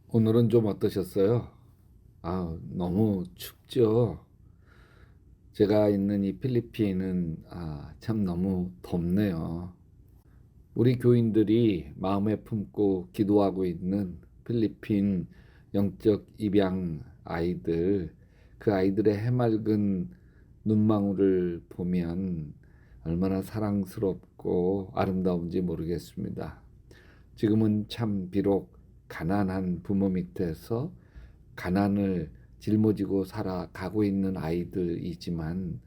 오늘은 좀 어떠셨어요? 너무 춥죠? 제가 있는 이 필리핀은 참 너무 덥네요. 우리 교인들이 마음에 품고 기도하고 있는 필리핀 영적 입양 아이들, 그 아이들의 해맑은 눈망울을 보면 얼마나 사랑스럽고 아름다운지 모르겠습니다. 지금은 참 비록 가난한 부모 밑에서 가난을 짊어지고 살아가고 있는 아이들이지만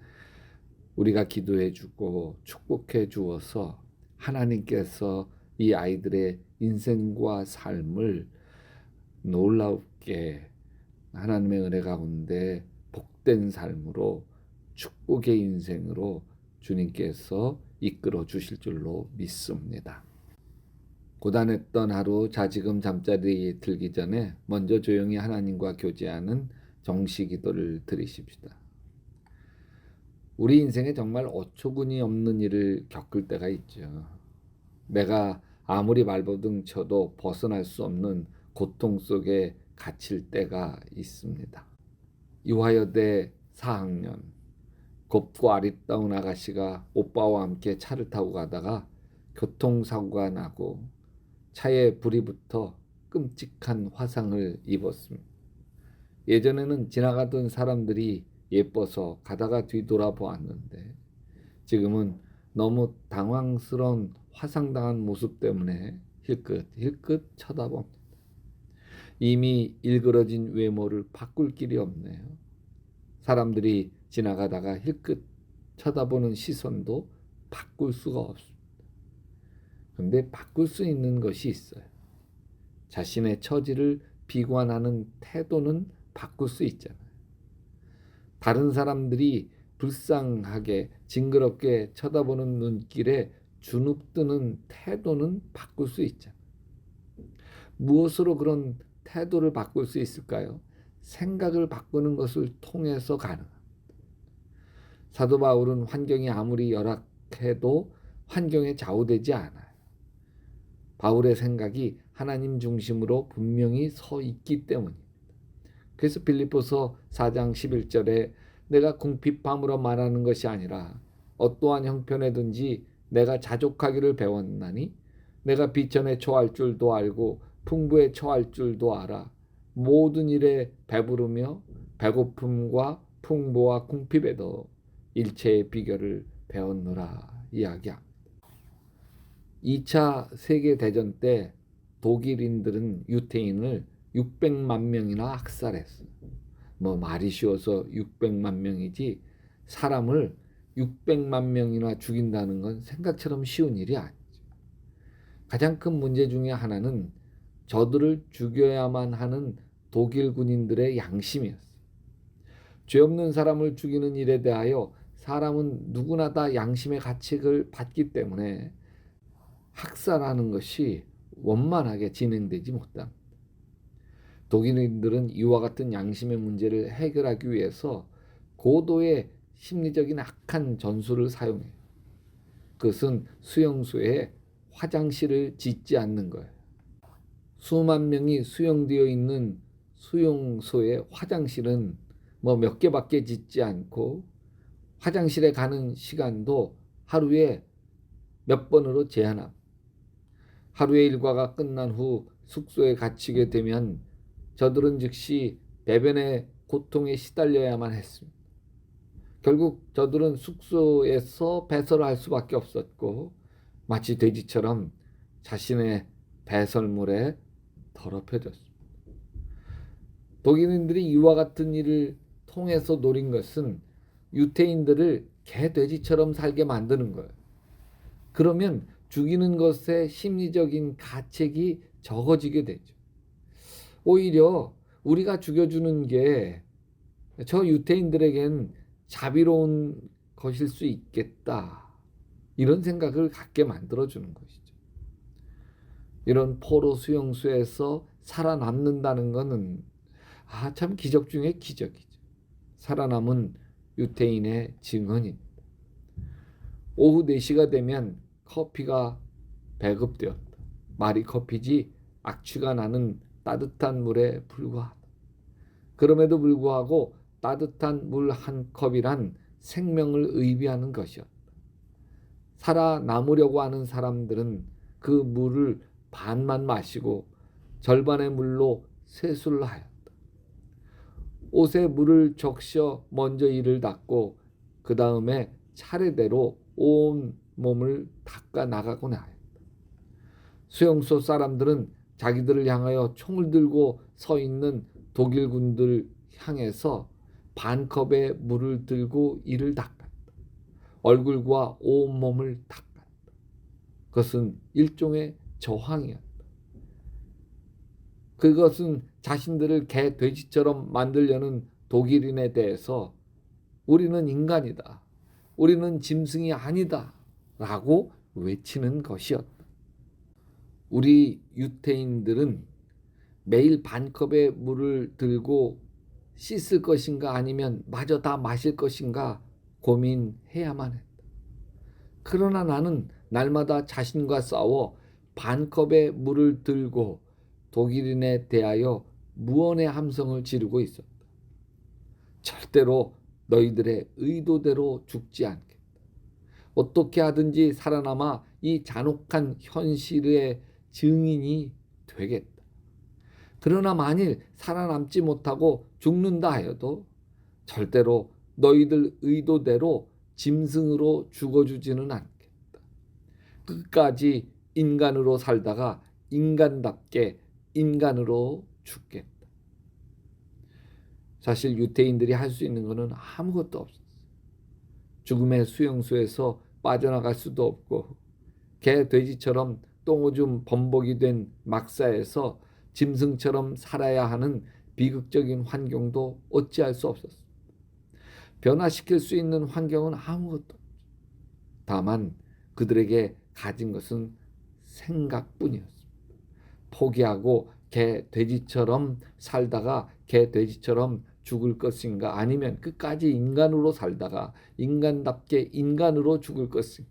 우리가 기도해 주고 축복해 주어서 하나님께서 이 아이들의 인생과 삶을 놀랍게 하나님의 은혜 가운데 복된 삶으로 축복의 인생으로 주님께서 이끌어 주실 줄로 믿습니다. 고단했던 하루 자지금 잠자리에 들기 전에 먼저 조용히 하나님과 교제하는 정시 기도를 드리십시다. 우리 인생에 정말 어처구니 없는 일을 겪을 때가 있죠. 내가 아무리 발버둥 쳐도 벗어날 수 없는 고통 속에 갇힐 때가 있습니다. 유화여대 4학년 곱고 아리따운 아가씨가 오빠와 함께 차를 타고 가다가 교통사고가 나고 차에 불이 붙어 끔찍한 화상을 입었습니다. 예전에는 지나가던 사람들이 예뻐서 가다가 뒤돌아보았는데 지금은 너무 당황스러운 화상당한 모습 때문에 힐끗힐끗 쳐다봅니다. 이미 일그러진 외모를 바꿀 길이 없네요. 사람들이 지나가다가 힐끗 쳐다보는 시선도 바꿀 수가 없습니다. 그런데 바꿀 수 있는 것이 있어요. 자신의 처지를 비관하는 태도는 바꿀 수 있잖아요. 다른 사람들이 불쌍하게 징그럽게 쳐다보는 눈길에 주눅드는 태도는 바꿀 수 있잖아요. 무엇으로 그런 태도를 바꿀 수 있을까요? 생각을 바꾸는 것을 통해서 가능합니다. 사도 바울은 환경이 아무리 열악해도 환경에 좌우되지 않아요. 바울의 생각이 하나님 중심으로 분명히 서 있기 때문입니다. 그래서 빌립보서 4장 11절에 내가 궁핍함으로 말하는 것이 아니라 어떠한 형편에든지 내가 자족하기를 배웠나니 내가 비천에 처할 줄도 알고 풍부에 처할 줄도 알아 모든 일에 배부르며 배고픔과 풍부와 궁핍에도 일체의 비결을 배웠노라 이야기합니다. 2차 세계대전 때 독일인들은 유태인을 600만 명이나 학살했어요. 말이 쉬워서 600만 명이지 사람을 600만 명이나 죽인다는 건 생각처럼 쉬운 일이 아니죠. 가장 큰 문제 중에 하나는 저들을 죽여야만 하는 독일 군인들의 양심이었어요. 죄 없는 사람을 죽이는 일에 대하여 사람은 누구나 다 양심의 가책을 받기 때문에 학살하는 것이 원만하게 진행되지 못합니다. 독일인들은 이와 같은 양심의 문제를 해결하기 위해서 고도의 심리적인 악한 전술을 사용해요. 그것은 수용소에 화장실을 짓지 않는 거예요. 수만 명이 수용되어 있는 수용소의 화장실은 몇 개밖에 짓지 않고 화장실에 가는 시간도 하루에 몇 번으로 제한합니다. 하루의 일과가 끝난 후 숙소에 갇히게 되면 저들은 즉시 배변의 고통에 시달려야만 했습니다. 결국 저들은 숙소에서 배설을 할 수밖에 없었고 마치 돼지처럼 자신의 배설물에 더럽혀졌습니다. 독일인들이 이와 같은 일을 통해서 노린 것은 유태인들을 개, 돼지처럼 살게 만드는 거예요. 그러면 죽이는 것에 심리적인 가책이 적어지게 되죠. 오히려 우리가 죽여주는 게 저 유태인들에겐 자비로운 것일 수 있겠다. 이런 생각을 갖게 만들어주는 것이죠. 이런 포로 수용소에서 살아남는다는 것은 참 기적 중에 기적이죠. 살아남은 유태인의 증언입니다. 오후 4시가 되면 커피가 배급되었다. 말이 커피지 악취가 나는 따뜻한 물에 불과하다. 그럼에도 불구하고 따뜻한 물 한 컵이란 생명을 의미하는 것이었다. 살아남으려고 하는 사람들은 그 물을 반만 마시고 절반의 물로 세수를 하였다. 옷에 물을 적셔 먼저 이를 닦고 그 다음에 차례대로 온 몸을 닦아 나가곤 하였다. 수용소 사람들은 자기들을 향하여 총을 들고 서 있는 독일군들 향해서 반컵의 물을 들고 이를 닦았다. 얼굴과 온몸을 닦았다. 그것은 일종의 저항이었다. 그것은 자신들을 개 돼지처럼 만들려는 독일인에 대해서 우리는 인간이다. 우리는 짐승이 아니다. 라고 외치는 것이었다. 우리 유태인들은 매일 반컵의 물을 들고 씻을 것인가 아니면 마저 다 마실 것인가 고민해야만 했다. 그러나 나는 날마다 자신과 싸워 반컵의 물을 들고 독일인에 대하여 무언의 함성을 지르고 있었다. 절대로 너희들의 의도대로 죽지 않겠다. 어떻게 하든지 살아남아 이 잔혹한 현실의 증인이 되겠다. 그러나 만일 살아남지 못하고 죽는다 하여도 절대로 너희들 의도대로 짐승으로 죽어주지는 않겠다. 끝까지 인간으로 살다가 인간답게 인간으로 죽겠다. 사실 유태인들이 할 수 있는 것은 아무것도 없었어요. 죽음의 수용소에서 빠져나갈 수도 없고 개 돼지처럼 똥오줌 범벅이 된 막사에서 짐승처럼 살아야 하는 비극적인 환경도 어찌할 수 없었어요. 변화시킬 수 있는 환경은 아무것도 없죠. 다만 그들에게 가진 것은 생각뿐이었습니다. 포기하고 개 돼지처럼 살다가 개 돼지처럼 죽을 것인가 아니면 끝까지 인간으로 살다가 인간답게 인간으로 죽을 것인가.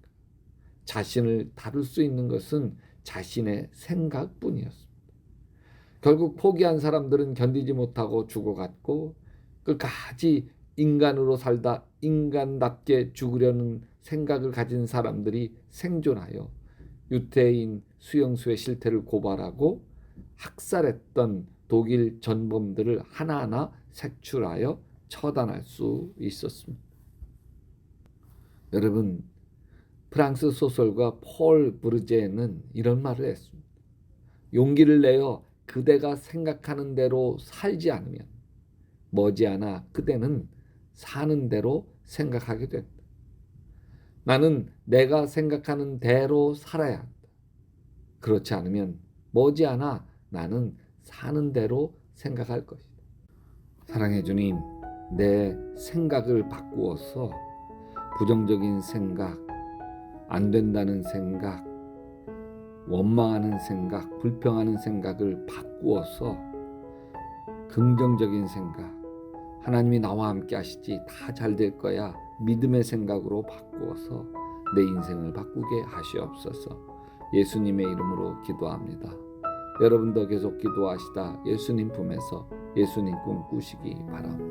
자신을 다룰 수 있는 것은 자신의 생각뿐이었습니다. 결국 포기한 사람들은 견디지 못하고 죽어갔고 끝까지 인간으로 살다 인간답게 죽으려는 생각을 가진 사람들이 생존하여 유태인 수용소의 실태를 고발하고 학살했던 독일 전범들을 하나하나 색출하여 처단할 수 있었습니다. 여러분, 프랑스 소설가 폴 브르제는 이런 말을 했습니다. 용기를 내어 그대가 생각하는 대로 살지 않으면 머지않아 그대는 사는 대로 생각하게 된다. 나는 내가 생각하는 대로 살아야 한다. 그렇지 않으면 머지않아 나는 사는 대로 생각할 것이다. 사랑해 주님, 내 생각을 바꾸어서 부정적인 생각, 안 된다는 생각, 원망하는 생각, 불평하는 생각을 바꾸어서 긍정적인 생각, 하나님이 나와 함께 하시지 다 잘 될 거야 믿음의 생각으로 바꾸어서 내 인생을 바꾸게 하시옵소서. 예수님의 이름으로 기도합니다. 여러분도 계속 기도하시다 예수님 품에서 예수님 꿈 꾸시기 바랍니다.